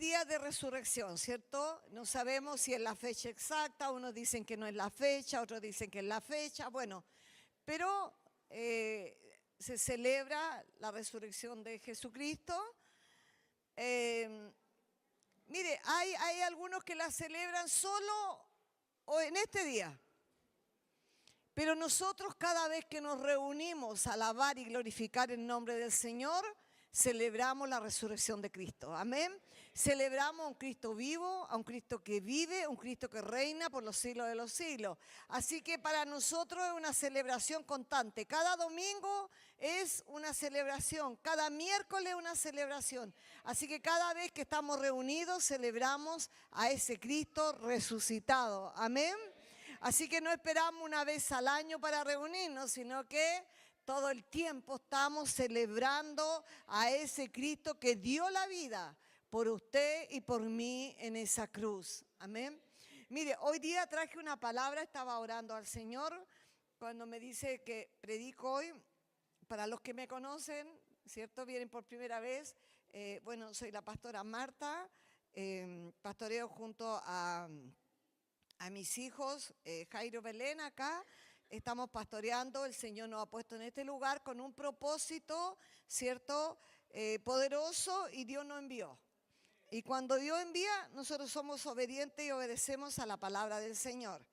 día de resurrección, ¿cierto? No sabemos si es la fecha exacta, unos dicen que no es la fecha, otros dicen que es la fecha, bueno, pero se celebra la resurrección de Jesucristo. Mire, hay algunos que la celebran solo o en este día, pero nosotros cada vez que nos reunimos a alabar y glorificar el nombre del Señor, celebramos la resurrección de Cristo. Amén. Celebramos a un Cristo vivo, a un Cristo que vive, a un Cristo que reina por los siglos de los siglos. Así que para nosotros es una celebración constante. Cada domingo es una celebración, cada miércoles es una celebración. Así que cada vez que estamos reunidos celebramos a ese Cristo resucitado. Amén. Así que no esperamos una vez al año para reunirnos, sino que todo el tiempo estamos celebrando a ese Cristo que dio la vida por usted y por mí en esa cruz. Amén. Mire, hoy día traje una palabra, estaba orando al Señor cuando me dice que predico hoy. Para los que me conocen, ¿cierto? Vienen por primera vez. Bueno, soy la pastora Marta, pastoreo junto a mis hijos, Jairo, Belén, acá. Estamos pastoreando, el Señor nos ha puesto en este lugar con un propósito, ¿cierto? Poderoso, y Dios nos envió. Y cuando Dios envía, nosotros somos obedientes y obedecemos a la palabra del Señor.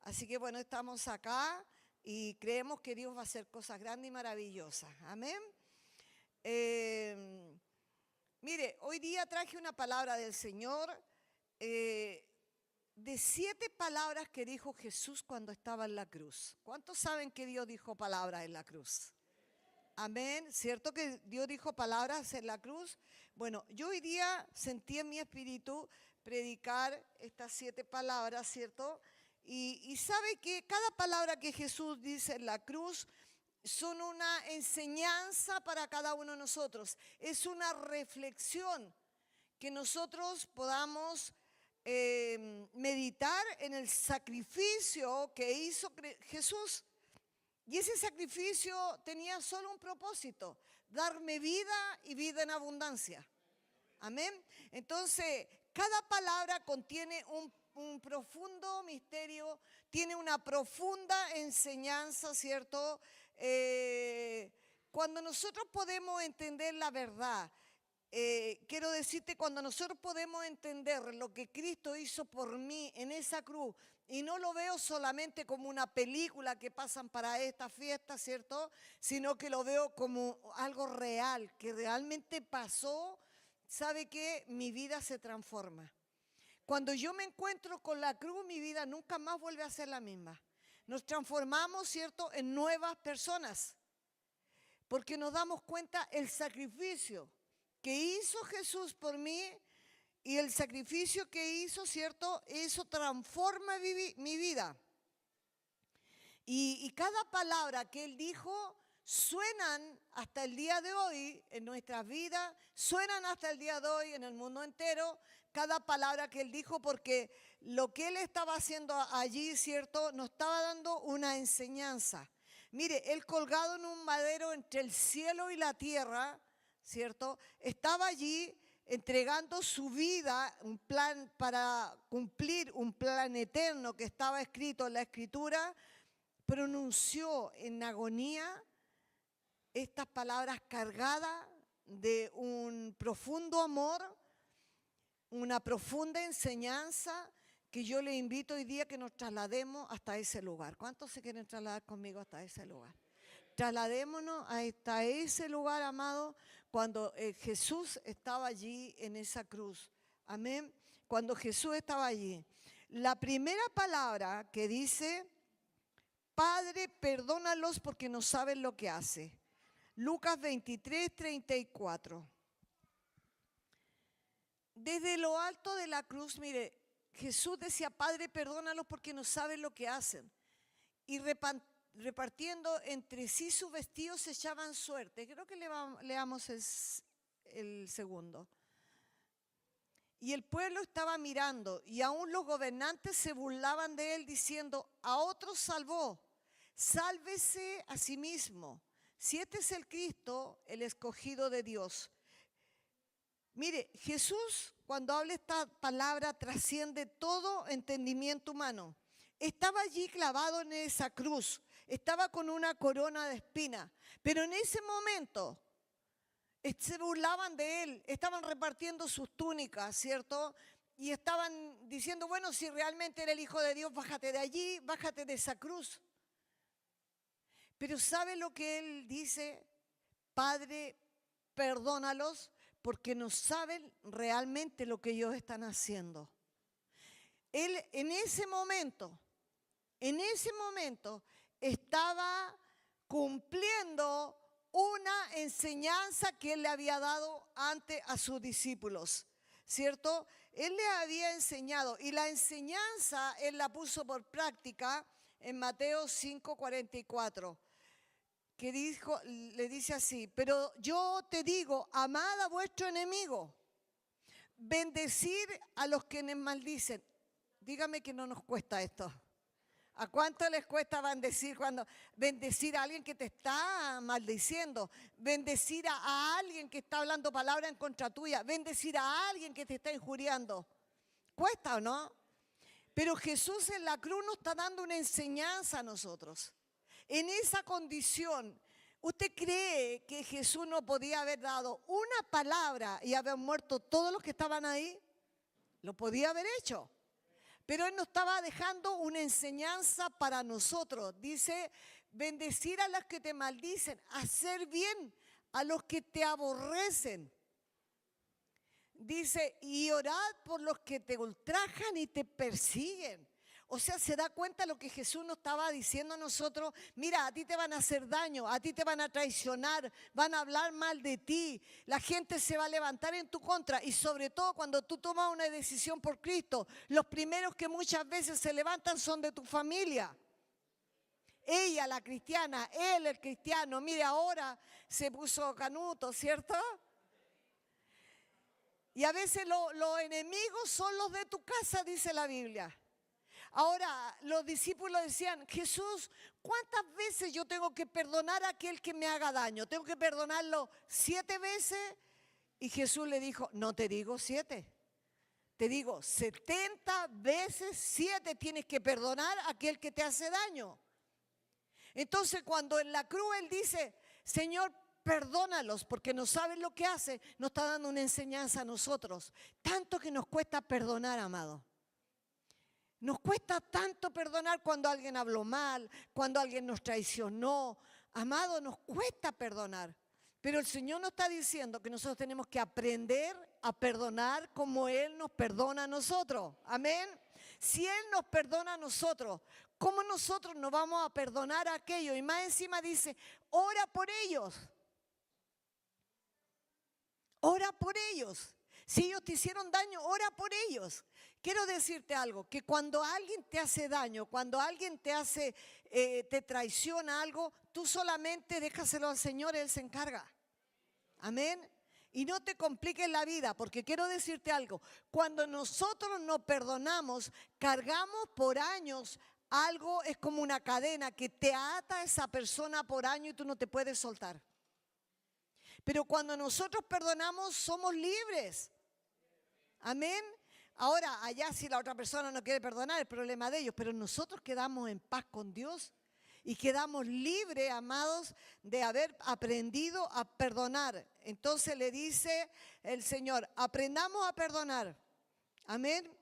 Así que bueno, estamos acá y creemos que Dios va a hacer cosas grandes y maravillosas. Amén. Mire, hoy día traje una palabra del Señor de 7 palabras que dijo Jesús cuando estaba en la cruz. ¿Cuántos saben que Dios dijo palabras en la cruz? Amén. ¿Cierto que Dios dijo palabras en la cruz? Bueno, yo hoy día sentí en mi espíritu predicar estas 7 palabras, ¿cierto? Y sabe que cada palabra que Jesús dice en la cruz son una enseñanza para cada uno de nosotros. Es una reflexión que nosotros podamos meditar en el sacrificio que hizo Jesús. Y ese sacrificio tenía solo un propósito: darme vida y vida en abundancia. Amén. Entonces, cada palabra contiene un profundo misterio, tiene una profunda enseñanza, ¿cierto? Cuando nosotros podemos entender la verdad, quiero decirte, cuando nosotros podemos entender lo que Cristo hizo por mí en esa cruz, y no lo veo solamente como una película que pasan para esta fiesta, ¿cierto? Sino que lo veo como algo real, que realmente pasó. ¿Sabe qué? Mi vida se transforma. Cuando yo me encuentro con la cruz, mi vida nunca más vuelve a ser la misma. Nos transformamos, ¿cierto?, en nuevas personas, porque nos damos cuenta el sacrificio que hizo Jesús por mí, y el sacrificio que hizo, ¿cierto? Eso transforma mi vida. Y cada palabra que Él dijo suenan hasta el día de hoy en nuestras vidas, suenan hasta el día de hoy en el mundo entero, cada palabra que Él dijo, porque lo que Él estaba haciendo allí, ¿cierto?, nos estaba dando una enseñanza. Mire, Él colgado en un madero entre el cielo y la tierra, ¿cierto?, estaba allí entregando su vida, un plan para cumplir un plan eterno que estaba escrito en la Escritura. Pronunció en agonía estas palabras cargadas de un profundo amor, una profunda enseñanza, que yo le invito hoy día que nos traslademos hasta ese lugar. ¿Cuántos se quieren trasladar conmigo hasta ese lugar? Trasladémonos hasta ese lugar, amado, cuando Jesús estaba allí en esa cruz. Amén. Cuando Jesús estaba allí. La primera palabra que dice: Padre, perdónalos porque no saben lo que hace. Lucas 23, 34. Desde lo alto de la cruz, mire, Jesús decía: Padre, perdónalos porque no saben lo que hacen. Y repartiendo entre sí sus vestidos se echaban suerte. Creo que leamos el segundo. Y el pueblo estaba mirando, y aún los gobernantes se burlaban de él, diciendo: a otros salvó, sálvese a sí mismo, si este es el Cristo, el escogido de Dios. Mire, Jesús, cuando habla esta palabra, trasciende todo entendimiento humano. Estaba allí clavado en esa cruz, estaba con una corona de espinas, pero en ese momento se burlaban de él, estaban repartiendo sus túnicas, ¿cierto? Y estaban diciendo, bueno, si realmente era el Hijo de Dios, bájate de allí, bájate de esa cruz. Pero ¿sabe lo que él dice? Padre, perdónalos porque no saben realmente lo que ellos están haciendo. Él en ese momento estaba cumpliendo una enseñanza que él le había dado antes a sus discípulos, ¿cierto? Él le había enseñado y la enseñanza él la puso por práctica en Mateo 5:44, que dijo, le dice así, pero yo te digo, amad a vuestro enemigo, bendecir a los que les maldicen. Dígame que no nos cuesta esto. ¿A cuánto les cuesta bendecir a alguien que te está maldiciendo? Bendecir a alguien que está hablando palabras en contra tuya. Bendecir a alguien que te está injuriando. ¿Cuesta o no? Pero Jesús en la cruz nos está dando una enseñanza a nosotros. En esa condición, ¿usted cree que Jesús no podía haber dado una palabra y haber muerto todos los que estaban ahí? Lo podía haber hecho. Pero Él nos estaba dejando una enseñanza para nosotros. Dice, bendecir a los que te maldicen, hacer bien a los que te aborrecen. Dice, y orad por los que te ultrajan y te persiguen. O sea, se da cuenta lo que Jesús nos estaba diciendo a nosotros. Mira, a ti te van a hacer daño, a ti te van a traicionar, van a hablar mal de ti. La gente se va a levantar en tu contra. Y sobre todo cuando tú tomas una decisión por Cristo, los primeros que muchas veces se levantan son de tu familia. Ella, la cristiana, él, el cristiano. Mire, ahora se puso canuto, ¿cierto? Y a veces los enemigos son los de tu casa, dice la Biblia. Ahora, los discípulos decían, Jesús, ¿cuántas veces yo tengo que perdonar a aquel que me haga daño? ¿Tengo que perdonarlo 7 veces? Y Jesús le dijo, no te digo 7, te digo 70 veces 7 tienes que perdonar a aquel que te hace daño. Entonces, cuando en la cruz Él dice, Señor, perdónalos porque no saben lo que hacen, nos está dando una enseñanza a nosotros. Tanto que nos cuesta perdonar, amado. Nos cuesta tanto perdonar cuando alguien habló mal, cuando alguien nos traicionó. Amado, nos cuesta perdonar. Pero el Señor nos está diciendo que nosotros tenemos que aprender a perdonar como Él nos perdona a nosotros. Amén. Si Él nos perdona a nosotros, ¿cómo nosotros nos vamos a perdonar a aquellos? Y más encima dice, ora por ellos. Ora por ellos. Si ellos te hicieron daño, ora por ellos. Quiero decirte algo, que cuando alguien te hace daño, cuando alguien te traiciona algo, tú solamente déjaselo al Señor, Él se encarga. Amén. Y no te compliques la vida, porque quiero decirte algo, cuando nosotros nos perdonamos, cargamos por años algo, es como una cadena que te ata a esa persona por año y tú no te puedes soltar. Pero cuando nosotros perdonamos, somos libres. Amén. Ahora, allá si la otra persona no quiere perdonar, el problema de ellos, pero nosotros quedamos en paz con Dios y quedamos libres, amados, de haber aprendido a perdonar. Entonces le dice el Señor, aprendamos a perdonar. Amén.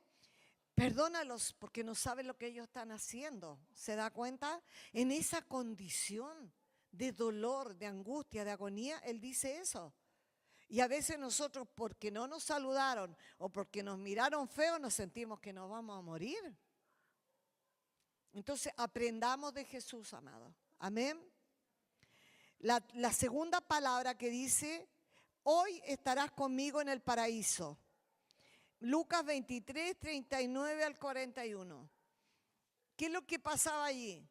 Perdónalos porque no saben lo que ellos están haciendo. ¿Se da cuenta? En esa condición de dolor, de angustia, de agonía, Él dice eso. Y a veces nosotros, porque no nos saludaron o porque nos miraron feo, nos sentimos que nos vamos a morir. Entonces, aprendamos de Jesús, amado. Amén. La segunda palabra que dice, hoy estarás conmigo en el paraíso. Lucas 23, 39 al 41. ¿Qué es lo que pasaba allí?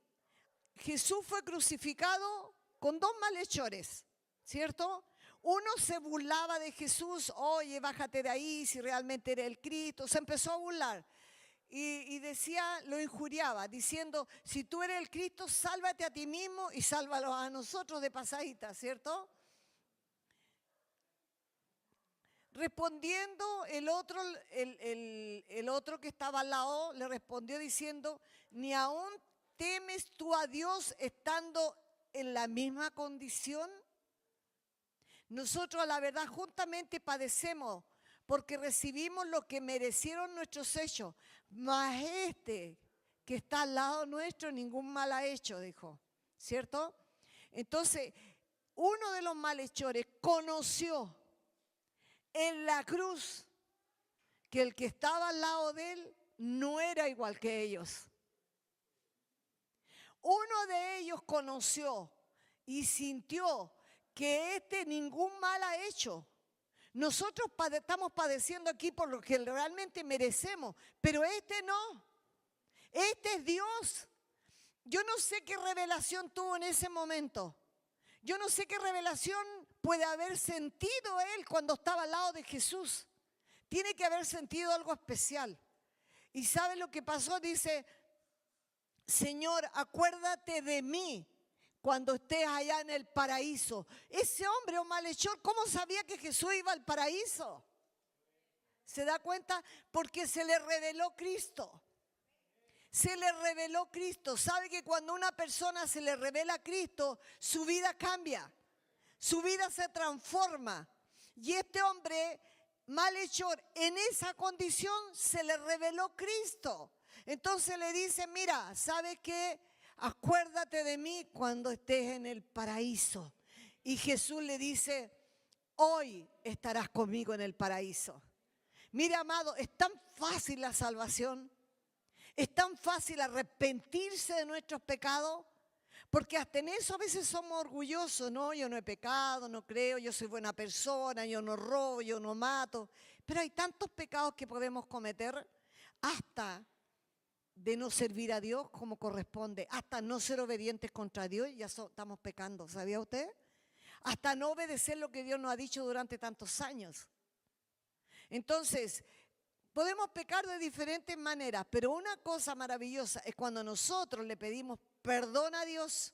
Jesús fue crucificado con 2 malhechores, ¿cierto? Uno se burlaba de Jesús, oye, bájate de ahí si realmente eres el Cristo. Se empezó a burlar y decía, lo injuriaba, diciendo, si tú eres el Cristo, sálvate a ti mismo y sálvalos a nosotros de pasadita, ¿cierto? Respondiendo el otro que estaba al lado, le respondió diciendo, ¿ni aún temes tú a Dios estando en la misma condición? Nosotros, la verdad, juntamente padecemos porque recibimos lo que merecieron nuestros hechos, mas este que está al lado nuestro ningún mal ha hecho, dijo, ¿cierto? Entonces, uno de los malhechores conoció en la cruz que el que estaba al lado de él no era igual que ellos. Uno de ellos conoció y sintió que este ningún mal ha hecho. Nosotros estamos padeciendo aquí por lo que realmente merecemos, pero este no. Este es Dios. Yo no sé qué revelación tuvo en ese momento. Yo no sé qué revelación puede haber sentido él cuando estaba al lado de Jesús. Tiene que haber sentido algo especial. ¿Y sabe lo que pasó? Dice, Señor, acuérdate de mí cuando estés allá en el paraíso. Ese hombre o malhechor, ¿cómo sabía que Jesús iba al paraíso? ¿Se da cuenta? Porque se le reveló Cristo. Se le reveló Cristo. ¿Sabe que cuando a una persona se le revela Cristo, su vida cambia? Su vida se transforma. Y este hombre malhechor, en esa condición se le reveló Cristo. Entonces le dice, mira, ¿sabes qué? Acuérdate de mí cuando estés en el paraíso. Y Jesús le dice, hoy estarás conmigo en el paraíso. Mire, amado, es tan fácil la salvación. Es tan fácil arrepentirse de nuestros pecados. Porque hasta en eso a veces somos orgullosos, ¿no? Yo no he pecado, no creo, yo soy buena persona, yo no robo, yo no mato. Pero hay tantos pecados que podemos cometer hasta de no servir a Dios como corresponde, hasta no ser obedientes contra Dios, ya estamos pecando, ¿sabía usted? Hasta no obedecer lo que Dios nos ha dicho durante tantos años. Entonces, podemos pecar de diferentes maneras, pero una cosa maravillosa es cuando nosotros le pedimos perdón a Dios.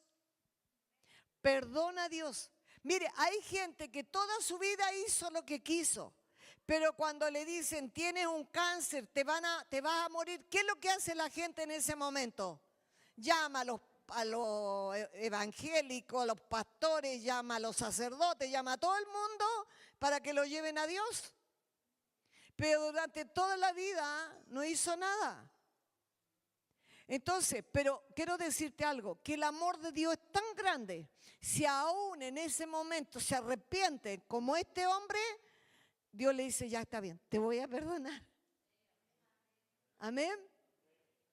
Perdón a Dios. Mire, hay gente que toda su vida hizo lo que quiso, pero cuando le dicen tienes un cáncer, te vas a morir, ¿qué es lo que hace la gente en ese momento? Llama a los evangélicos, a los pastores, llama a los sacerdotes, llama a todo el mundo para que lo lleven a Dios. Pero durante toda la vida no hizo nada. Entonces, pero quiero decirte algo, que el amor de Dios es tan grande, si aún en ese momento se arrepiente como este hombre, Dios le dice, ya está bien, te voy a perdonar. Amén.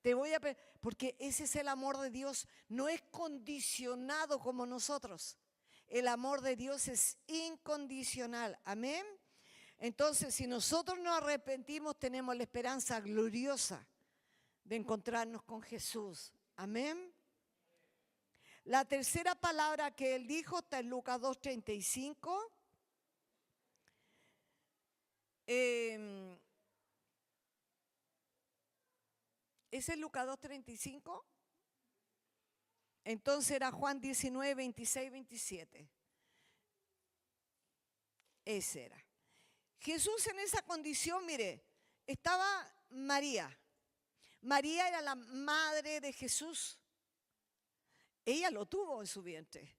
Te voy a perdonar, porque ese es el amor de Dios, no es condicionado como nosotros. El amor de Dios es incondicional. Amén. Entonces, si nosotros nos arrepentimos, tenemos la esperanza gloriosa de encontrarnos con Jesús. Amén. La tercera palabra que él dijo está en Lucas 2:35. ¿Ese es Lucas 2:35? Entonces era Juan 19, 26, 27. Ese era. Jesús en esa condición, mire, estaba María. María era la madre de Jesús. Ella lo tuvo en su vientre.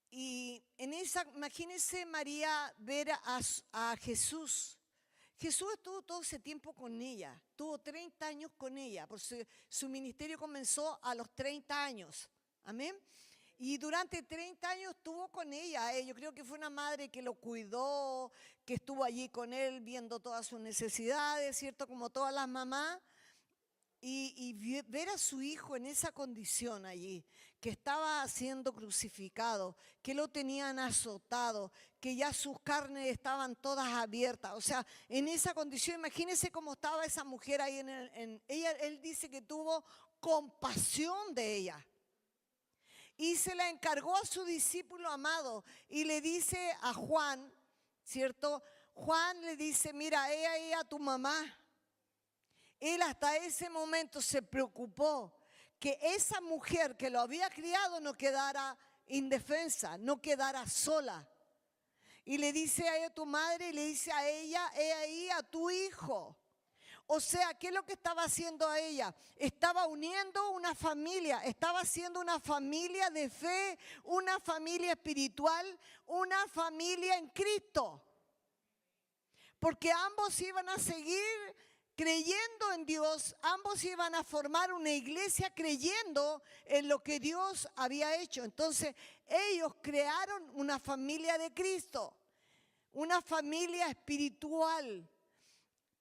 Y en esa, imagínense María ver a Jesús. Jesús estuvo todo ese tiempo con ella, tuvo 30 años con ella, porque su ministerio comenzó a los 30 años. Amén. Y durante 30 años estuvo con ella. Yo creo que fue una madre que lo cuidó, que estuvo allí con él viendo todas sus necesidades, ¿cierto? Como todas las mamás. Y ver a su hijo en esa condición allí, que estaba siendo crucificado, que lo tenían azotado, que ya sus carnes estaban todas abiertas. O sea, en esa condición, imagínense cómo estaba esa mujer ahí. Él dice que tuvo compasión de ella. Y se la encargó a su discípulo amado y le dice a Juan, ¿cierto? Juan le dice, mira, ahí a tu mamá. Él hasta ese momento se preocupó que esa mujer que lo había criado no quedara indefensa, no quedara sola. y le dice a tu madre y le dice a ella, he ahí a tu hijo. O sea, ¿qué es lo que estaba haciendo a ella? Estaba uniendo una familia, estaba haciendo una familia de fe, una familia espiritual, una familia en Cristo. Porque ambos iban a seguir creyendo en Dios, ambos iban a formar una iglesia creyendo en lo que Dios había hecho. Entonces, ellos crearon una familia de Cristo, una familia espiritual.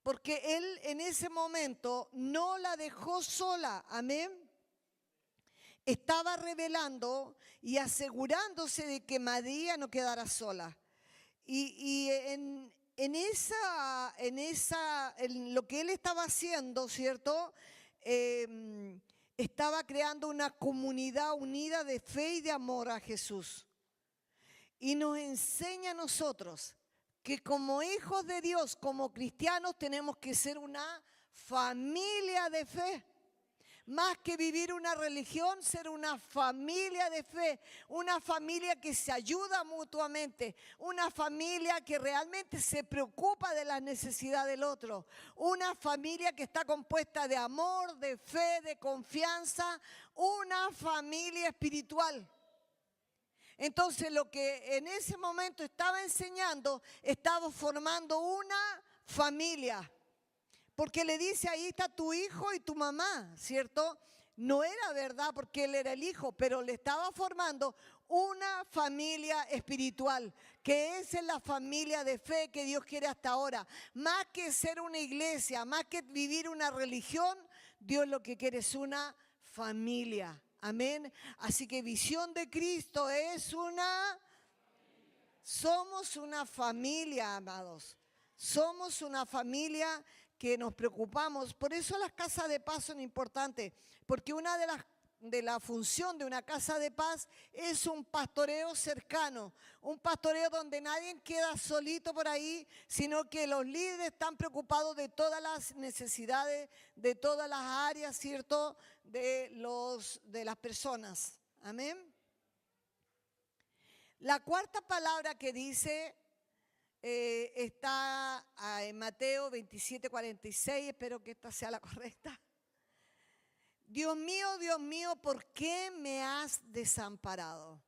Porque Él en ese momento no la dejó sola, amén. Estaba revelando y asegurándose de que María no quedara sola. Y en lo que Él estaba haciendo, ¿cierto? Estaba creando una comunidad unida de fe y de amor a Jesús. Y nos enseña a nosotros que como hijos de Dios, como cristianos, tenemos que ser una familia de fe. Más que vivir una religión, ser una familia de fe, una familia que se ayuda mutuamente, una familia que realmente se preocupa de las necesidades del otro, una familia que está compuesta de amor, de fe, de confianza, una familia espiritual. Entonces lo que en ese momento estaba enseñando, estaba formando una familia. Porque le dice, ahí está tu hijo y tu mamá, ¿cierto? No era verdad porque él era el hijo, pero le estaba formando una familia espiritual, que esa es la familia de fe que Dios quiere hasta ahora. Más que ser una iglesia, más que vivir una religión, Dios lo que quiere es una familia. Amén. Así que visión de Cristo es somos una familia, amados. Somos una familia que nos preocupamos. Por eso las casas de paz son importantes, porque una de la función de una casa de paz es un pastoreo cercano, un pastoreo donde nadie queda solito por ahí, sino que los líderes están preocupados de todas las necesidades, de todas las áreas, ¿cierto?, de las personas. Amén. La cuarta palabra que dice está en Mateo 27:46, espero que esta sea la correcta. Dios mío, ¿por qué me has desamparado?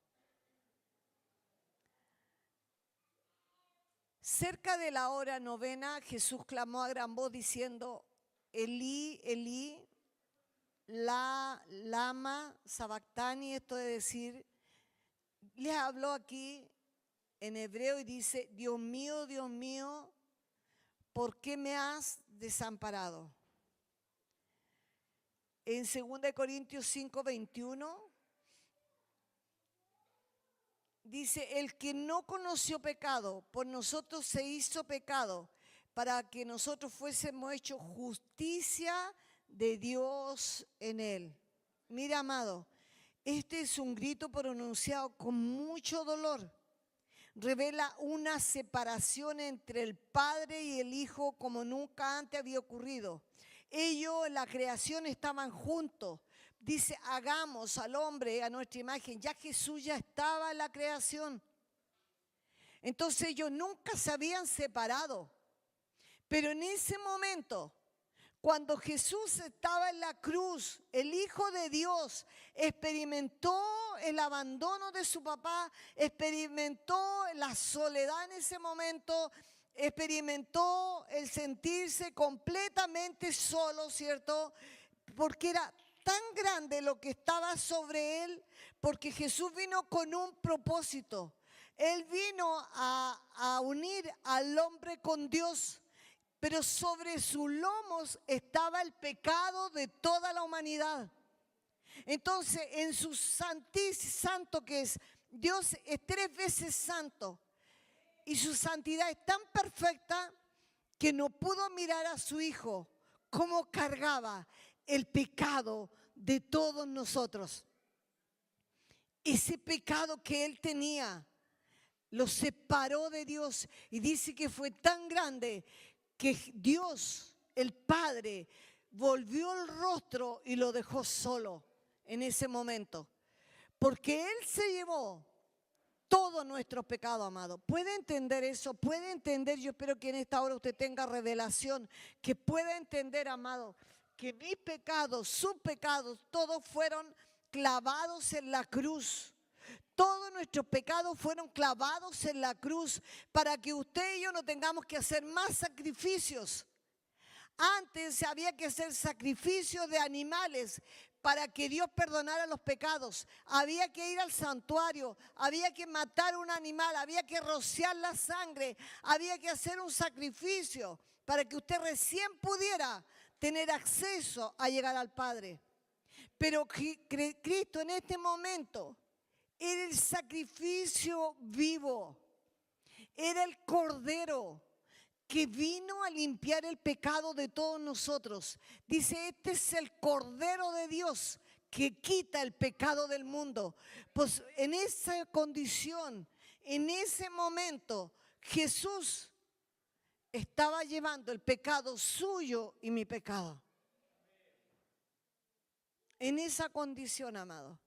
Cerca de la hora novena, Jesús clamó a gran voz diciendo, Elí, Elí, lama sabactani, esto de decir, les habló aquí en hebreo y dice, Dios mío, ¿por qué me has desamparado? En 2 Corintios 5:21 dice, el que no conoció pecado, por nosotros se hizo pecado, para que nosotros fuésemos hechos justicia de Dios en él. Mira, amado, este es un grito pronunciado con mucho dolor. Revela una separación entre el Padre y el Hijo como nunca antes había ocurrido. Ellos en la creación estaban juntos. Dice, hagamos al hombre a nuestra imagen. Ya Jesús ya estaba en la creación. Entonces ellos nunca se habían separado. Pero en ese momento, cuando Jesús estaba en la cruz, el Hijo de Dios experimentó el abandono de su papá, experimentó la soledad en ese momento, experimentó el sentirse completamente solo, ¿cierto? Porque era tan grande lo que estaba sobre él, porque Jesús vino con un propósito. Él vino a unir al hombre con Dios. Pero sobre sus lomos estaba el pecado de toda la humanidad. Entonces, en su santo que es, Dios es 3 veces santo. Y su santidad es tan perfecta que no pudo mirar a su Hijo cómo cargaba el pecado de todos nosotros. Ese pecado que Él tenía lo separó de Dios. Y dice que fue tan grande que Dios, el Padre, volvió el rostro y lo dejó solo en ese momento. Porque Él se llevó todos nuestros pecados, amado. ¿Puede entender eso? ¿Puede entender? Yo espero que en esta hora usted tenga revelación, que pueda entender, amado, que mis pecados, sus pecados, todos fueron clavados en la cruz. Todos nuestros pecados fueron clavados en la cruz para que usted y yo no tengamos que hacer más sacrificios. Antes había que hacer sacrificios de animales para que Dios perdonara los pecados. Había que ir al santuario, había que matar un animal, había que rociar la sangre, había que hacer un sacrificio para que usted recién pudiera tener acceso a llegar al Padre. Pero Cristo en este momento era el sacrificio vivo, era el Cordero que vino a limpiar el pecado de todos nosotros. Dice, este es el Cordero de Dios que quita el pecado del mundo. Pues en esa condición, en ese momento, Jesús estaba llevando el pecado suyo y mi pecado. En esa condición, amado.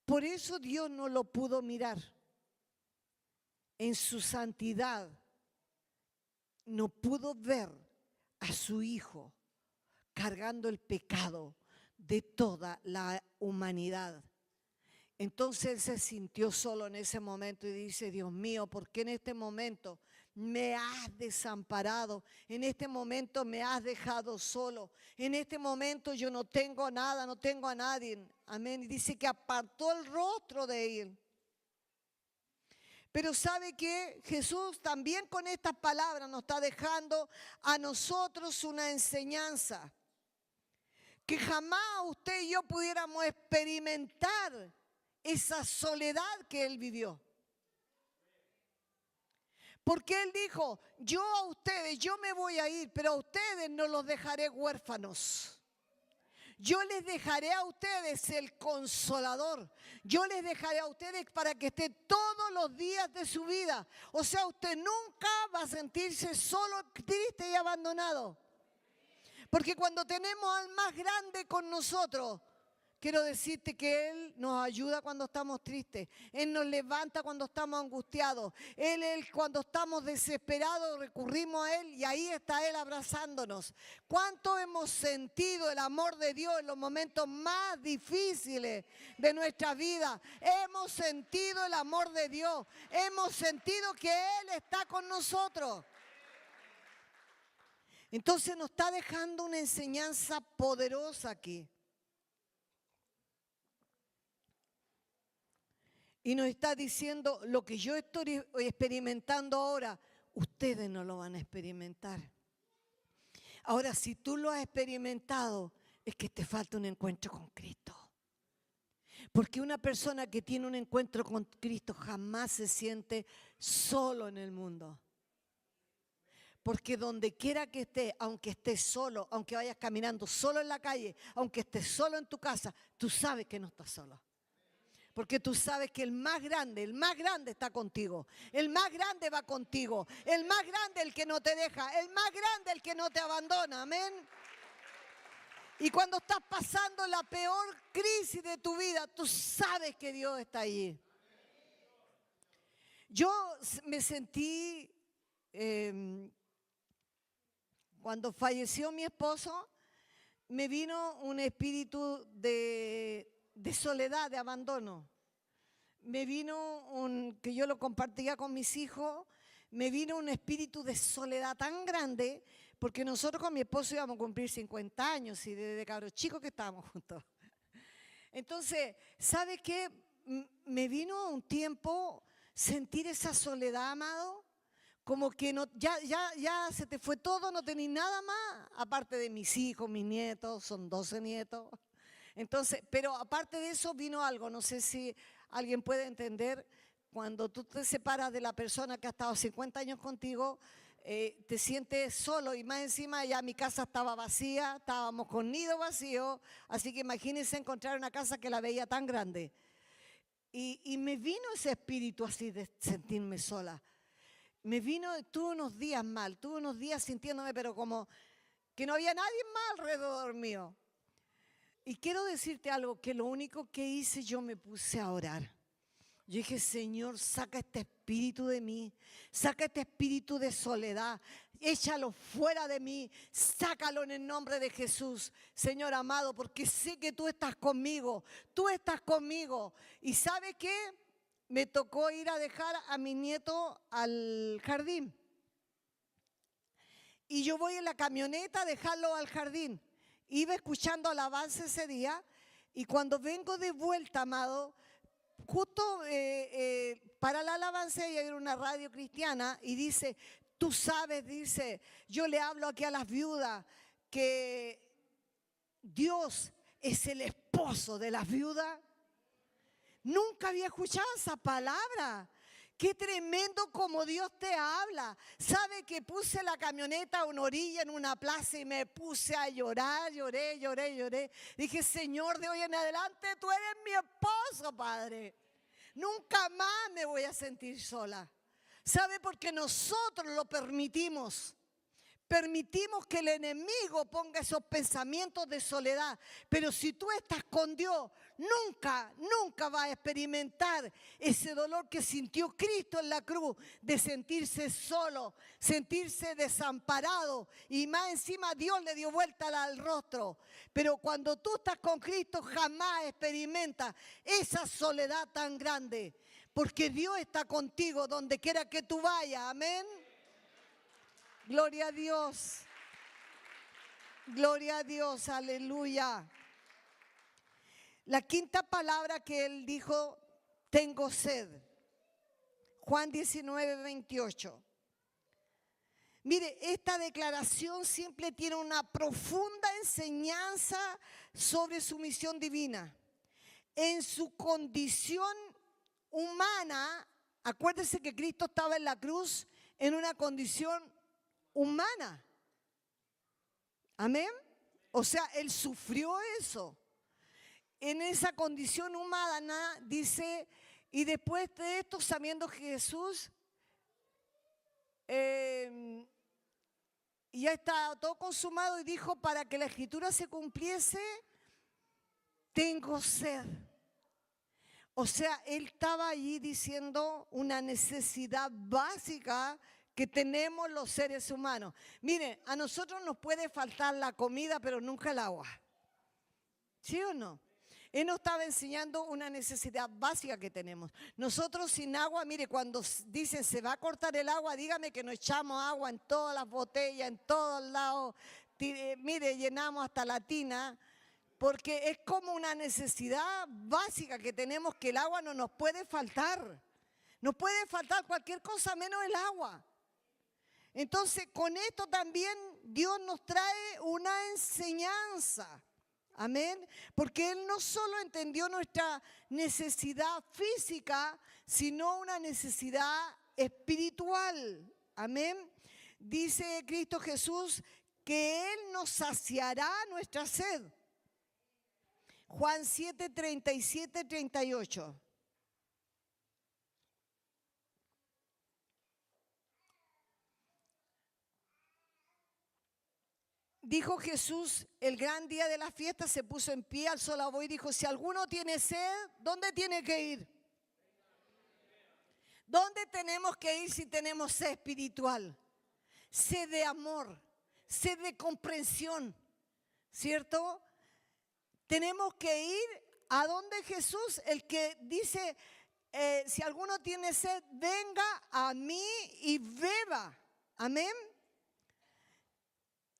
Por eso Dios no lo pudo mirar. En su santidad no pudo ver a su Hijo cargando el pecado de toda la humanidad. Entonces Él se sintió solo en ese momento y dice, Dios mío, ¿por qué en este momento me has desamparado? En este momento me has dejado solo. En este momento yo no tengo nada, no tengo a nadie. Amén. Y dice que apartó el rostro de Él. Pero ¿sabe qué? Jesús también con estas palabras nos está dejando a nosotros una enseñanza. Que jamás usted y yo pudiéramos experimentar esa soledad que Él vivió. Porque Él dijo, yo a ustedes, yo me voy a ir, pero a ustedes no los dejaré huérfanos. Yo les dejaré a ustedes el Consolador. Yo les dejaré a ustedes para que esté todos los días de su vida. O sea, usted nunca va a sentirse solo, triste y abandonado. Porque cuando tenemos al más grande con nosotros, quiero decirte que Él nos ayuda cuando estamos tristes. Él nos levanta cuando estamos angustiados. Él cuando estamos desesperados recurrimos a Él y ahí está Él abrazándonos. ¿Cuánto hemos sentido el amor de Dios en los momentos más difíciles de nuestra vida? Hemos sentido el amor de Dios. Hemos sentido que Él está con nosotros. Entonces nos está dejando una enseñanza poderosa aquí. Y nos está diciendo, lo que yo estoy experimentando ahora, ustedes no lo van a experimentar. Ahora, si tú lo has experimentado, es que te falta un encuentro con Cristo. Porque una persona que tiene un encuentro con Cristo jamás se siente solo en el mundo. Porque donde quiera que estés, aunque estés solo, aunque vayas caminando solo en la calle, aunque estés solo en tu casa, tú sabes que no estás solo. Porque tú sabes que el más grande está contigo. El más grande va contigo. El más grande el que no te deja. El más grande el que no te abandona. Amén. Y cuando estás pasando la peor crisis de tu vida, tú sabes que Dios está allí. Yo me sentí, cuando falleció mi esposo, me vino un espíritu de soledad, de abandono. Me vino que yo lo compartía con mis hijos, me vino un espíritu de soledad tan grande, porque nosotros con mi esposo íbamos a cumplir 50 años y desde cabros chicos que estábamos juntos. Entonces, ¿sabe qué? Me vino un tiempo sentir esa soledad, amado, como que no, ya se te fue todo, no tenés nada más, aparte de mis hijos, mis nietos, son 12 nietos. Entonces, pero aparte de eso vino algo, no sé si alguien puede entender, cuando tú te separas de la persona que ha estado 50 años contigo, te sientes solo y más encima ya mi casa estaba vacía, estábamos con nido vacío, así que imagínense encontrar una casa que la veía tan grande. Y me vino ese espíritu así de sentirme sola. Me vino, tuve unos días mal, tuve unos días sintiéndome pero como que no había nadie más alrededor mío. Y quiero decirte algo, que lo único que hice, yo me puse a orar. Yo dije, Señor, saca este espíritu de mí, saca este espíritu de soledad, échalo fuera de mí, sácalo en el nombre de Jesús, Señor amado, porque sé que tú estás conmigo, tú estás conmigo. ¿Y sabe qué? Me tocó ir a dejar a mi nieto al jardín. Y yo voy en la camioneta a dejarlo al jardín. Iba escuchando alabanza ese día y cuando vengo de vuelta, amado, justo para la alabanza y hay una radio cristiana y dice, tú sabes, dice, yo le hablo aquí a las viudas que Dios es el esposo de las viudas. Nunca había escuchado esa palabra. Qué tremendo como Dios te habla. ¿Sabe que puse la camioneta a una orilla en una plaza y me puse a llorar? Lloré. Dije, Señor, de hoy en adelante tú eres mi esposo, Padre. Nunca más me voy a sentir sola. ¿Sabe? Porque nosotros lo permitimos. Permitimos que el enemigo ponga esos pensamientos de soledad. Pero si tú estás con Dios, nunca vas a experimentar ese dolor que sintió Cristo en la cruz, de sentirse solo, sentirse desamparado. Y más encima Dios le dio vuelta al rostro. Pero cuando tú estás con Cristo, jamás experimentas esa soledad tan grande. Porque Dios está contigo donde quiera que tú vayas. Amén. Gloria a Dios. Gloria a Dios, aleluya. La quinta palabra que él dijo, tengo sed. Juan 19:28. Mire, esta declaración siempre tiene una profunda enseñanza sobre su misión divina. En su condición humana, acuérdese que Cristo estaba en la cruz en una condición humana. Amén. O sea, él sufrió eso. En esa condición humana dice, y después de esto, sabiendo que Jesús ya está todo consumado, y dijo, para que la escritura se cumpliese, tengo sed. O sea, él estaba allí diciendo una necesidad básica que tenemos los seres humanos. Miren, a nosotros nos puede faltar la comida, pero nunca el agua. ¿Sí o no? Él nos estaba enseñando una necesidad básica que tenemos. Nosotros sin agua, mire, cuando dicen se va a cortar el agua, dígame que nos echamos agua en todas las botellas, en todos lados. Mire, llenamos hasta la tina, porque es como una necesidad básica que tenemos, que el agua no nos puede faltar. Nos puede faltar cualquier cosa menos el agua. Entonces, con esto también Dios nos trae una enseñanza. Amén. Porque Él no solo entendió nuestra necesidad física, sino una necesidad espiritual. Amén. Dice Cristo Jesús que Él nos saciará nuestra sed. Juan 7, 37, 38. Dijo Jesús, el gran día de la fiesta, se puso en pie, alzó la voz y dijo, si alguno tiene sed, ¿dónde tiene que ir? ¿Dónde tenemos que ir si tenemos sed espiritual? Sed de amor, sed de comprensión, ¿cierto? Tenemos que ir a donde Jesús, el que dice, si alguno tiene sed, venga a mí y beba. Amén.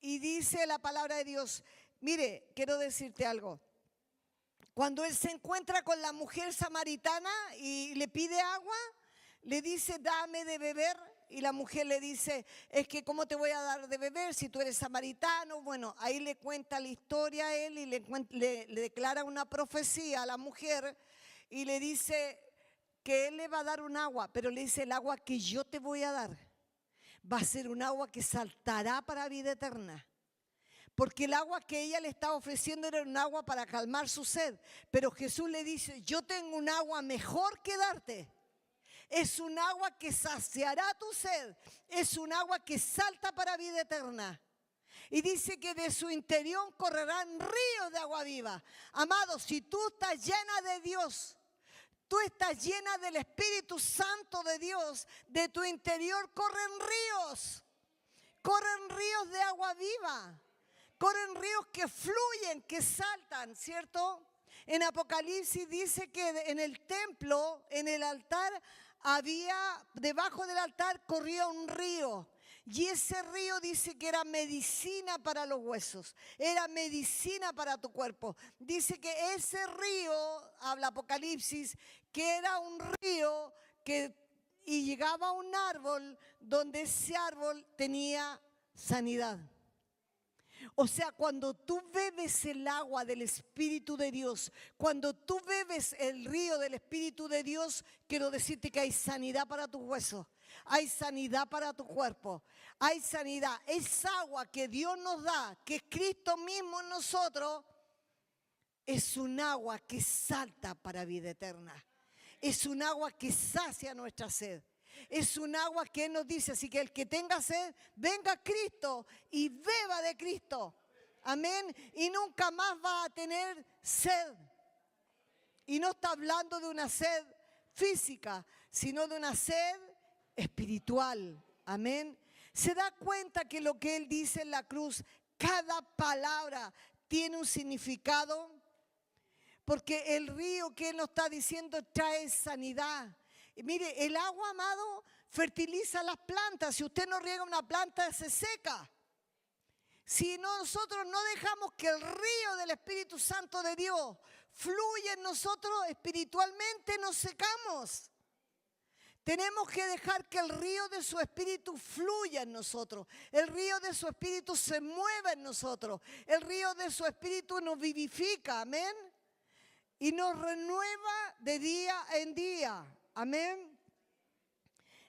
Y dice la palabra de Dios, mire, quiero decirte algo. Cuando él se encuentra con la mujer samaritana y le pide agua, le dice, dame de beber. Y la mujer le dice, es que ¿cómo te voy a dar de beber si tú eres samaritano? Bueno, ahí le cuenta la historia a él y le declara una profecía a la mujer y le dice que él le va a dar un agua, pero le dice, el agua que yo te voy a dar va a ser un agua que saltará para vida eterna. Porque el agua que ella le estaba ofreciendo era un agua para calmar su sed. Pero Jesús le dice, yo tengo un agua mejor que darte. Es un agua que saciará tu sed. Es un agua que salta para vida eterna. Y dice que de su interior correrán ríos de agua viva. Amado, si tú estás llena de Dios, tú estás llena del Espíritu Santo de Dios, de tu interior corren ríos de agua viva, corren ríos que fluyen, que saltan, ¿cierto? En Apocalipsis dice que en el templo, en el altar, debajo del altar corría un río. Y ese río dice que era medicina para los huesos, era medicina para tu cuerpo. Dice que ese río, habla Apocalipsis, que era un río y llegaba a un árbol donde ese árbol tenía sanidad. O sea, cuando tú bebes el agua del Espíritu de Dios, cuando tú bebes el río del Espíritu de Dios, quiero decirte que hay sanidad para tus huesos, hay sanidad para tu cuerpo, hay sanidad. Es agua que Dios nos da, que es Cristo mismo en nosotros, es un agua que salta para vida eterna. Es un agua que sacia nuestra sed. Es un agua que Él nos dice, así que el que tenga sed, venga a Cristo y beba de Cristo. Amén. Y nunca más va a tener sed. Y no está hablando de una sed física, sino de una sed espiritual. Amén. Se da cuenta que lo que Él dice en la cruz, cada palabra tiene un significado. Porque el río que Él nos está diciendo trae sanidad. Y mire, el agua, amado, fertiliza las plantas. Si usted no riega una planta, se seca. Si nosotros no dejamos que el río del Espíritu Santo de Dios fluya en nosotros, espiritualmente nos secamos. Tenemos que dejar que el río de su Espíritu fluya en nosotros. El río de su Espíritu se mueva en nosotros. El río de su Espíritu nos vivifica, amén. Y nos renueva de día en día. Amén.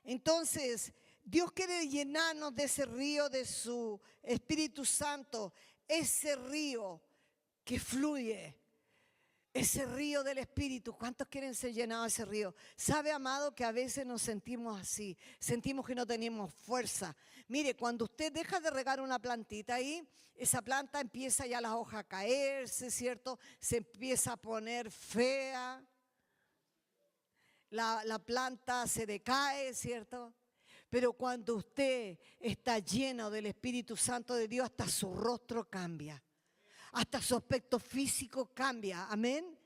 Entonces, Dios quiere llenarnos de ese río de su Espíritu Santo. Ese río que fluye. Ese río del Espíritu. ¿Cuántos quieren ser llenados de ese río? ¿Sabe, amado, que a veces nos sentimos así? Sentimos que no tenemos fuerza. Mire, cuando usted deja de regar una plantita ahí, esa planta empieza ya las hojas a caerse, ¿cierto? Se empieza a poner fea. La planta se decae, ¿cierto? Pero cuando usted está lleno del Espíritu Santo de Dios, hasta su rostro cambia. Hasta su aspecto físico cambia, amén.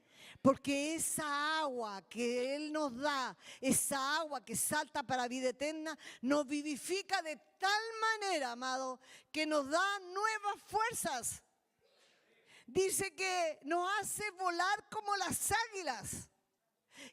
Porque esa agua que Él nos da, esa agua que salta para vida eterna, nos vivifica de tal manera, amado, que nos da nuevas fuerzas. Dice que nos hace volar como las águilas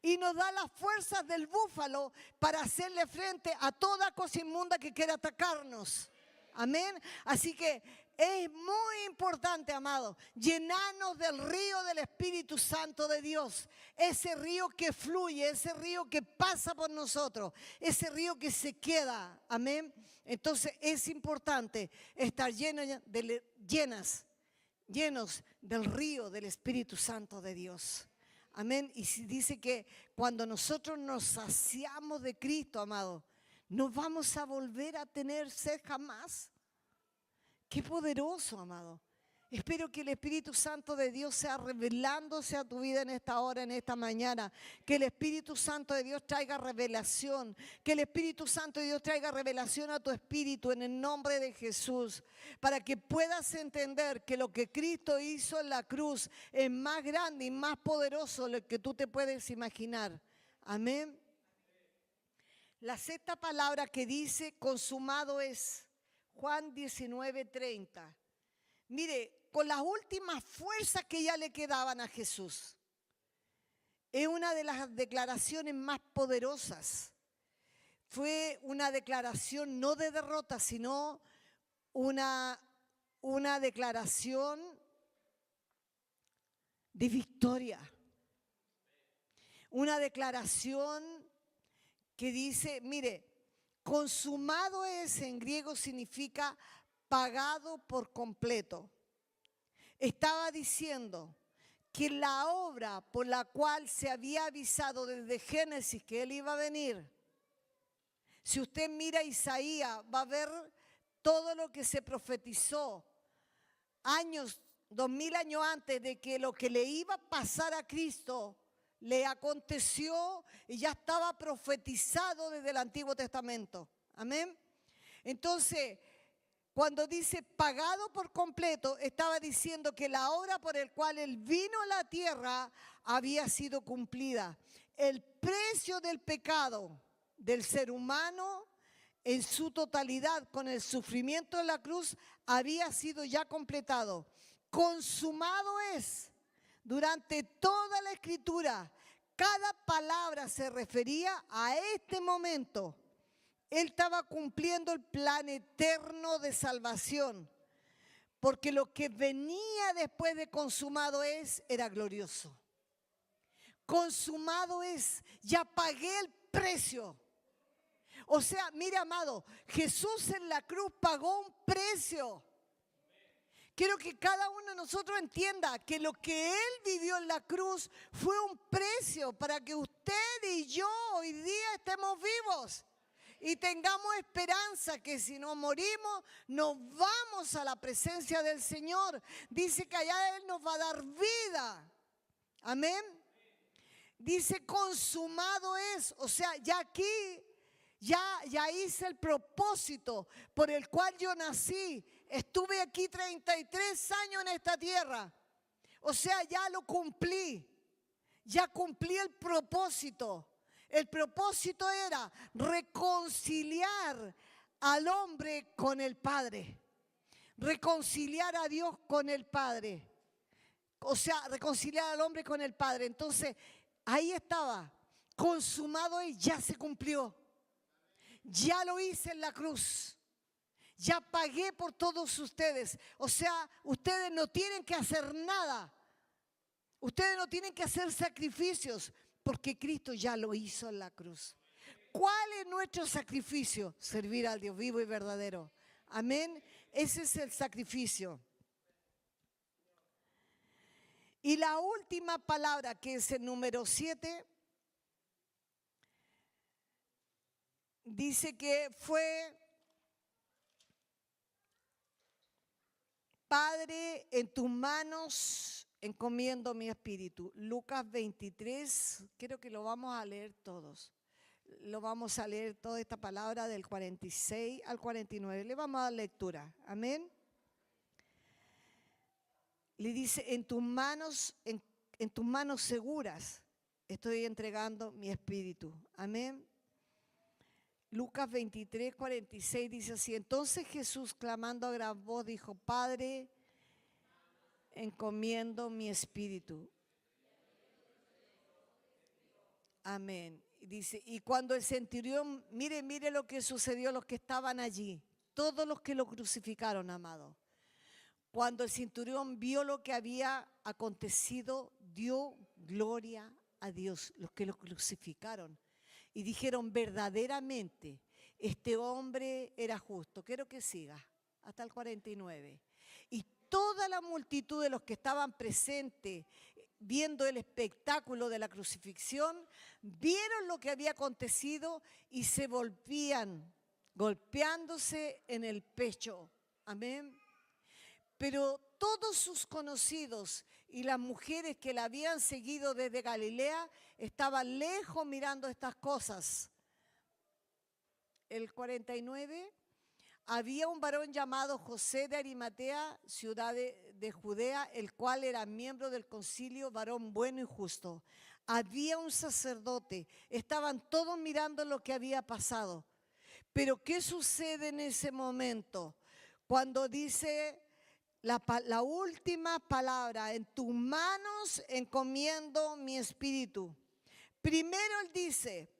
y nos da las fuerzas del búfalo para hacerle frente a toda cosa inmunda que quiera atacarnos. Amén. Así que es muy importante, amado, llenarnos del río del Espíritu Santo de Dios. Ese río que fluye, ese río que pasa por nosotros, ese río que se queda. Amén. Entonces es importante estar llenos del río del Espíritu Santo de Dios. Amén. Y si dice que cuando nosotros nos saciamos de Cristo, amado, no vamos a volver a tener sed jamás. Qué poderoso, amado. Espero que el Espíritu Santo de Dios sea revelándose a tu vida en esta hora, en esta mañana. Que el Espíritu Santo de Dios traiga revelación. Que el Espíritu Santo de Dios traiga revelación a tu espíritu en el nombre de Jesús. Para que puedas entender que lo que Cristo hizo en la cruz es más grande y más poderoso de lo que tú te puedes imaginar. Amén. La sexta palabra que dice consumado es Juan 19:30. Mire, con las últimas fuerzas que ya le quedaban a Jesús. Es una de las declaraciones más poderosas. Fue una declaración no de derrota, sino una declaración de victoria. Una declaración que dice, mire, consumado es, en griego significa pagado por completo. Estaba diciendo que la obra por la cual se había avisado desde Génesis que Él iba a venir, si usted mira Isaías, va a ver todo lo que se profetizó 2000 años antes de que lo que le iba a pasar a Cristo le aconteció y ya estaba profetizado desde el Antiguo Testamento. Amén. Entonces, cuando dice pagado por completo, estaba diciendo que la obra por el cual Él vino a la tierra había sido cumplida. El precio del pecado del ser humano en su totalidad con el sufrimiento de la cruz había sido ya completado. Consumado es. Durante toda la Escritura, cada palabra se refería a este momento. Él estaba cumpliendo el plan eterno de salvación, porque lo que venía después de consumado es, era glorioso. Consumado es, ya pagué el precio. O sea, mire, amado, Jesús en la cruz pagó un precio. Quiero que cada uno de nosotros entienda que lo que Él vivió en la cruz fue un precio para que usted y yo hoy día estemos vivos y tengamos esperanza que si no morimos, nos vamos a la presencia del Señor. Dice que allá Él nos va a dar vida. Amén. Dice consumado es, o sea, ya aquí, ya hice el propósito por el cual yo nací. Estuve aquí 33 años en esta tierra. O sea, ya lo cumplí. Ya cumplí el propósito. El propósito era reconciliar al hombre con el Padre. Reconciliar a Dios con el Padre. O sea, reconciliar al hombre con el Padre. Entonces, ahí estaba. Consumado y ya se cumplió. Ya lo hice en la cruz. Ya pagué por todos ustedes. O sea, ustedes no tienen que hacer nada. Ustedes no tienen que hacer sacrificios porque Cristo ya lo hizo en la cruz. ¿Cuál es nuestro sacrificio? Servir al Dios vivo y verdadero. Amén. Ese es el sacrificio. Y la última palabra, que es el número 7, dice que fue: Padre, en tus manos encomiendo mi espíritu. Lucas 23, creo que lo vamos a leer todos. Lo vamos a leer toda esta palabra del 46 al 49. Le vamos a dar lectura. Amén. Le dice, en tus manos seguras estoy entregando mi espíritu. Amén. Lucas 23, 46 dice así: entonces Jesús, clamando a gran voz, dijo: Padre, encomiendo mi espíritu. Amén. Dice, y cuando el centurión, mire lo que sucedió a los que estaban allí, todos los que lo crucificaron, amado. Cuando el centurión vio lo que había acontecido, dio gloria a Dios, los que lo crucificaron. Y dijeron, verdaderamente, este hombre era justo. Quiero que siga hasta el 49. Y toda la multitud de los que estaban presentes, viendo el espectáculo de la crucifixión, vieron lo que había acontecido y se volvían golpeándose en el pecho. Amén. Pero todos sus conocidos y las mujeres que la habían seguido desde Galilea estaban lejos mirando estas cosas. El 49, había un varón llamado José de Arimatea, ciudad de Judea, el cual era miembro del concilio, varón bueno y justo. Había un sacerdote, estaban todos mirando lo que había pasado. Pero ¿qué sucede en ese momento? Cuando dice la última palabra, en tus manos encomiendo mi espíritu. Primero él dice,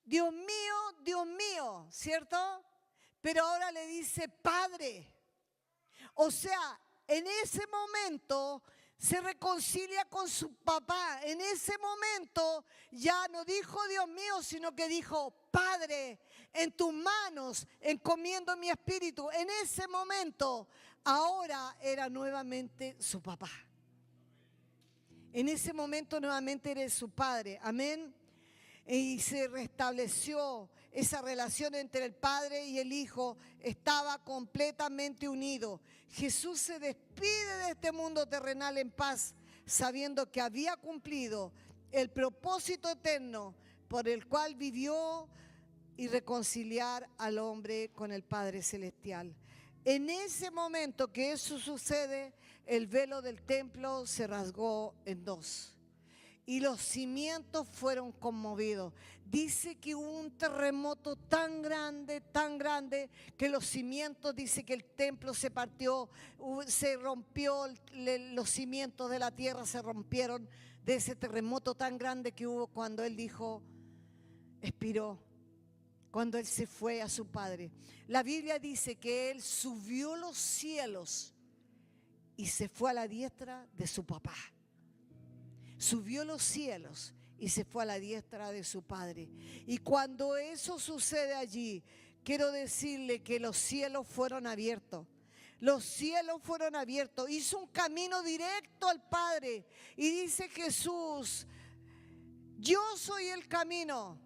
Dios mío, ¿cierto? Pero ahora le dice, Padre. O sea, en ese momento se reconcilia con su papá. En ese momento ya no dijo Dios mío, sino que dijo, Padre, en tus manos encomiendo mi espíritu. En ese momento, ahora era nuevamente su papá. En ese momento nuevamente eres su padre. Amén. Y se restableció esa relación entre el Padre y el Hijo, estaba completamente unido. Jesús se despide de este mundo terrenal en paz, sabiendo que había cumplido el propósito eterno por el cual vivió y reconciliar al hombre con el Padre Celestial. En ese momento que eso sucede, el velo del templo se rasgó en dos y los cimientos fueron conmovidos. Dice que hubo un terremoto tan grande, que los cimientos, dice que el templo se partió, se rompió, los cimientos de la tierra se rompieron de ese terremoto tan grande que hubo cuando él dijo, expiró, cuando él se fue a su Padre. La Biblia dice que él subió los cielos y se fue a la diestra de su papá. Subió los cielos y se fue a la diestra de su Padre. Y cuando eso sucede allí, quiero decirle que los cielos fueron abiertos. Los cielos fueron abiertos. Hizo un camino directo al Padre. Y dice Jesús, yo soy el camino,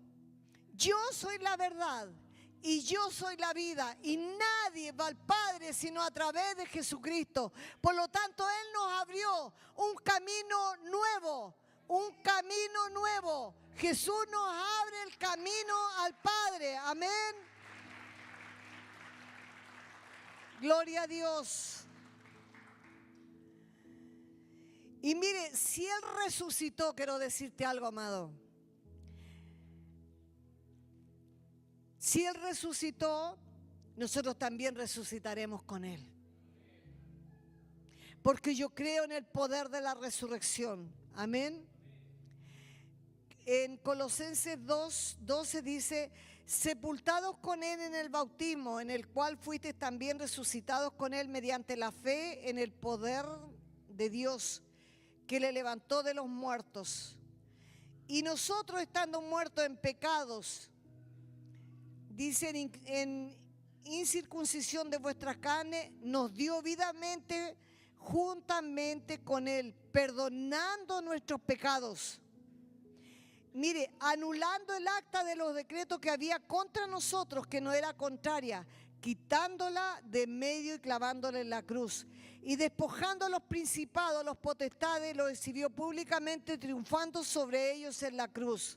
yo soy la verdad y yo soy la vida. Y nadie va al Padre sino a través de Jesucristo. Por lo tanto, Él nos abrió un camino nuevo. Un camino nuevo. Jesús nos abre el camino al Padre. Amén. Gloria a Dios. Y mire, si Él resucitó, quiero decirte algo, amado. Si Él resucitó, nosotros también resucitaremos con Él. Porque yo creo en el poder de la resurrección. Amén. En Colosenses 2:12 dice, sepultados con Él en el bautismo, en el cual fuisteis también resucitados con Él mediante la fe en el poder de Dios, que le levantó de los muertos. Y nosotros, estando muertos en pecados, dice, en incircuncisión de vuestras carnes, nos dio vidamente juntamente con Él, perdonando nuestros pecados. Mire, anulando el acta de los decretos que había contra nosotros, que no era contraria, quitándola de medio y clavándola en la cruz. Y despojando a los principados, los potestades, los exhibió públicamente, triunfando sobre ellos en la cruz.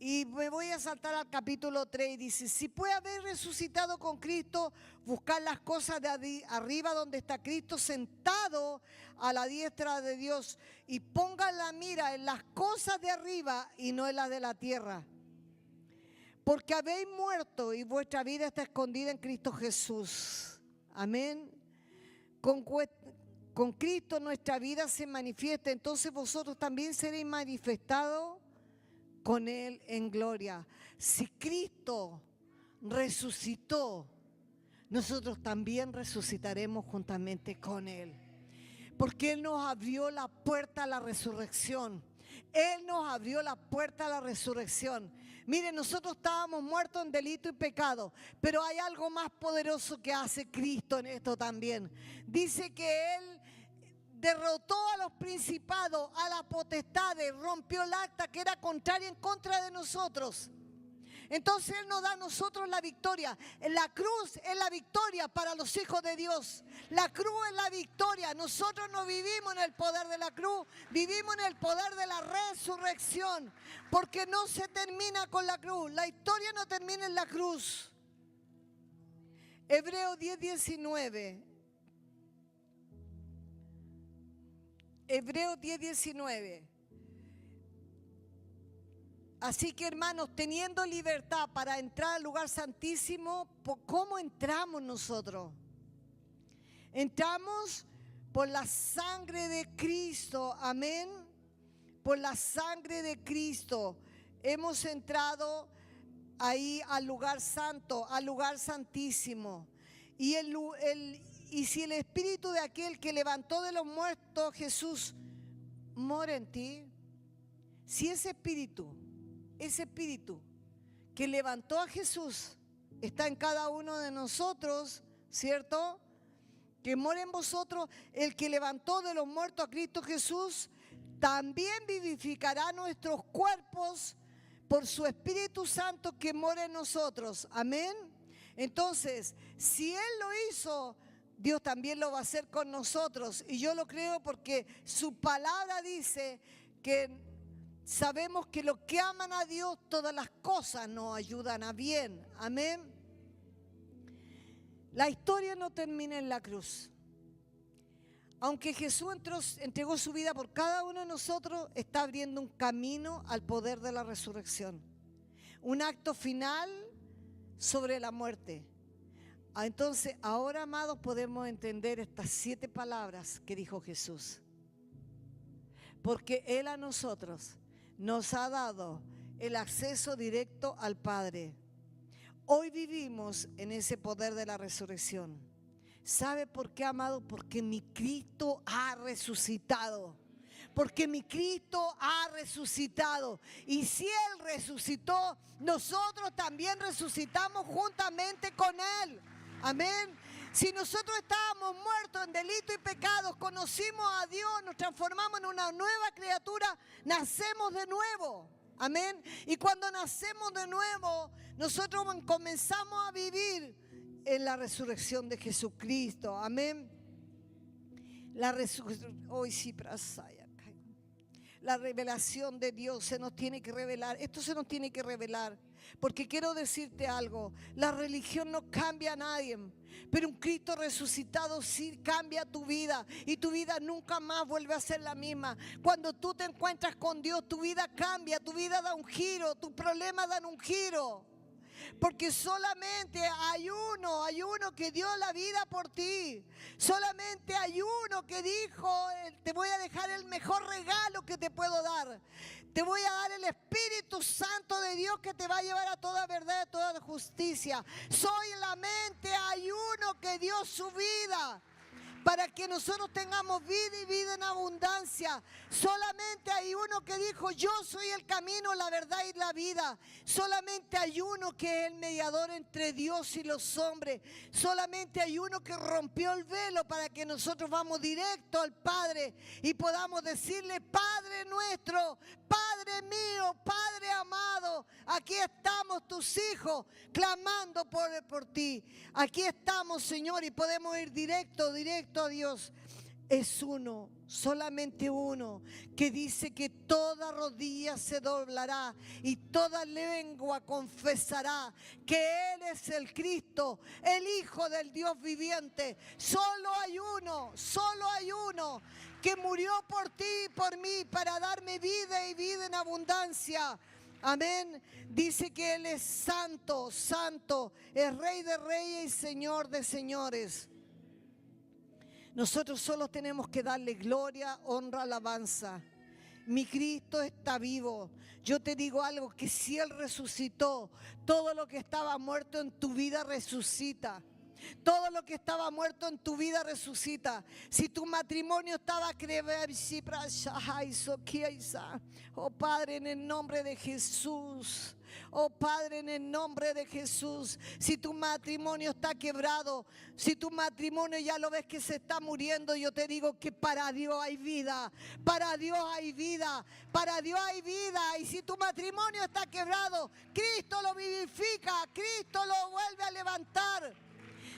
Y me voy a saltar al capítulo 3 y dice, si puede haber resucitado con Cristo, buscar las cosas de arriba donde está Cristo sentado a la diestra de Dios, y pongan la mira en las cosas de arriba y no en las de la tierra. Porque habéis muerto y vuestra vida está escondida en Cristo Jesús. Amén. Con Cristo nuestra vida se manifiesta, entonces vosotros también seréis manifestados con Él en gloria. Si Cristo resucitó, nosotros también resucitaremos juntamente con Él. Porque Él nos abrió la puerta a la resurrección. Él nos abrió la puerta a la resurrección. Miren, nosotros estábamos muertos en delito y pecado, pero hay algo más poderoso que hace Cristo en esto también. Dice que Él derrotó a los principados, a las potestades, rompió el acta que era contraria en contra de nosotros. Entonces Él nos da a nosotros la victoria. La cruz es la victoria para los hijos de Dios. La cruz es la victoria. Nosotros no vivimos en el poder de la cruz, vivimos en el poder de la resurrección. Porque no se termina con la cruz. La historia no termina en la cruz. Hebreos 10:19. Hebreos 10:19. Así que, hermanos, teniendo libertad para entrar al lugar santísimo, ¿cómo entramos nosotros? Entramos por la sangre de Cristo, amén. Por la sangre de Cristo hemos entrado ahí al lugar santo, al lugar santísimo. Y si el espíritu de aquel que levantó de los muertos Jesús mora en ti, si ese espíritu que levantó a Jesús está en cada uno de nosotros, ¿cierto? Que mora en vosotros, el que levantó de los muertos a Cristo Jesús, también vivificará nuestros cuerpos por su Espíritu Santo que mora en nosotros. Amén. Entonces, si Él lo hizo Dios también lo va a hacer con nosotros. Y yo lo creo porque su palabra dice que sabemos que los que aman a Dios, todas las cosas nos ayudan a bien. Amén. La historia no termina en la cruz. Aunque Jesús entregó su vida por cada uno de nosotros, está abriendo un camino al poder de la resurrección. Un acto final sobre la muerte. Entonces, ahora, amados, podemos entender estas 7 palabras que dijo Jesús. Porque Él a nosotros nos ha dado el acceso directo al Padre. Hoy vivimos en ese poder de la resurrección. ¿Sabe por qué, amado? Porque mi Cristo ha resucitado. Porque mi Cristo ha resucitado. Y si Él resucitó, nosotros también resucitamos juntamente con Él. Amén. Si nosotros estábamos muertos en delitos y pecados, conocimos a Dios, nos transformamos en una nueva criatura, nacemos de nuevo. Amén. Y cuando nacemos de nuevo, nosotros comenzamos a vivir en la resurrección de Jesucristo. Amén. La resurrección, hoy sí, la revelación de Dios se nos tiene que revelar. Esto se nos tiene que revelar. Porque quiero decirte algo, la religión no cambia a nadie, pero un Cristo resucitado sí cambia tu vida y tu vida nunca más vuelve a ser la misma. Cuando tú te encuentras con Dios, tu vida cambia, tu vida da un giro, tus problemas dan un giro. Porque solamente hay uno que dio la vida por ti. Solamente hay uno que dijo, te voy a dejar el mejor regalo que te puedo dar. Te voy a dar el Espíritu Santo de Dios que te va a llevar a toda verdad, a toda justicia. Solamente hay uno que dio su vida para que nosotros tengamos vida y vida en abundancia. Solamente hay uno que dijo, yo soy el camino, la verdad y la vida. Solamente hay uno que es el mediador entre Dios y los hombres. Solamente hay uno que rompió el velo para que nosotros vamos directo al Padre y podamos decirle, Padre nuestro, Padre mío, Padre amado, aquí estamos tus hijos clamando por ti. Aquí estamos, Señor, y podemos ir directo a Dios. Es uno, solamente uno, que dice que toda rodilla se doblará y toda lengua confesará que Él es el Cristo, el Hijo del Dios viviente. Solo hay uno que murió por ti y por mí para darme vida y vida en abundancia. Amén. Dice que Él es santo, santo, es Rey de reyes y Señor de señores. Nosotros solo tenemos que darle gloria, honra, alabanza. Mi Cristo está vivo. Yo te digo algo, que si Él resucitó, todo lo que estaba muerto en tu vida resucita. Todo lo que estaba muerto en tu vida resucita. Si tu matrimonio estaba oh Padre, en el nombre de Jesús. Oh Padre, en el nombre de Jesús. Si tu matrimonio está quebrado, si tu matrimonio ya lo ves que se está muriendo, yo te digo que para Dios hay vida. Para Dios hay vida. Para Dios hay vida. Y si tu matrimonio está quebrado, Cristo lo vivifica. Cristo lo vuelve a levantar.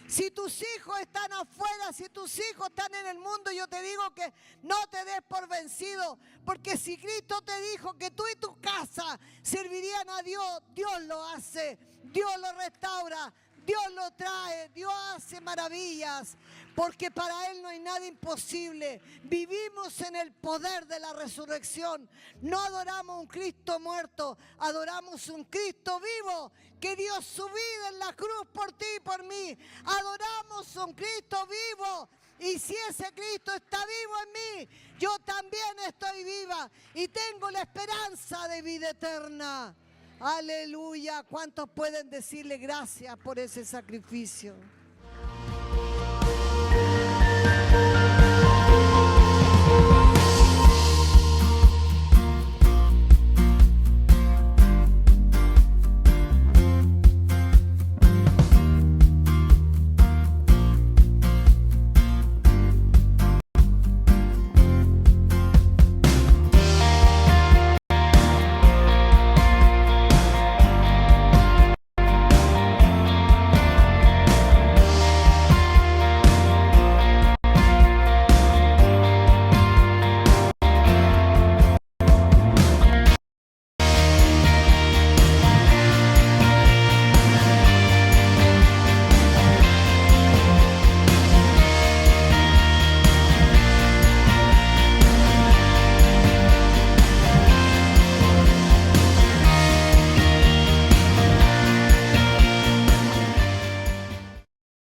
Si tus hijos están afuera, si tus hijos están en el mundo, yo te digo que no te des por vencido. Porque si Cristo te dijo que tú y tu casa servirían a Dios, Dios lo hace, Dios lo restaura, Dios lo trae, Dios hace maravillas. Porque para Él no hay nada imposible. Vivimos en el poder de la resurrección. No adoramos un Cristo muerto, adoramos un Cristo vivo que dio su vida en la cruz por ti y por mí. Adoramos un Cristo vivo. Y si ese Cristo está vivo en mí, yo también estoy viva y tengo la esperanza de vida eterna. Aleluya. ¿Cuántos pueden decirle gracias por ese sacrificio?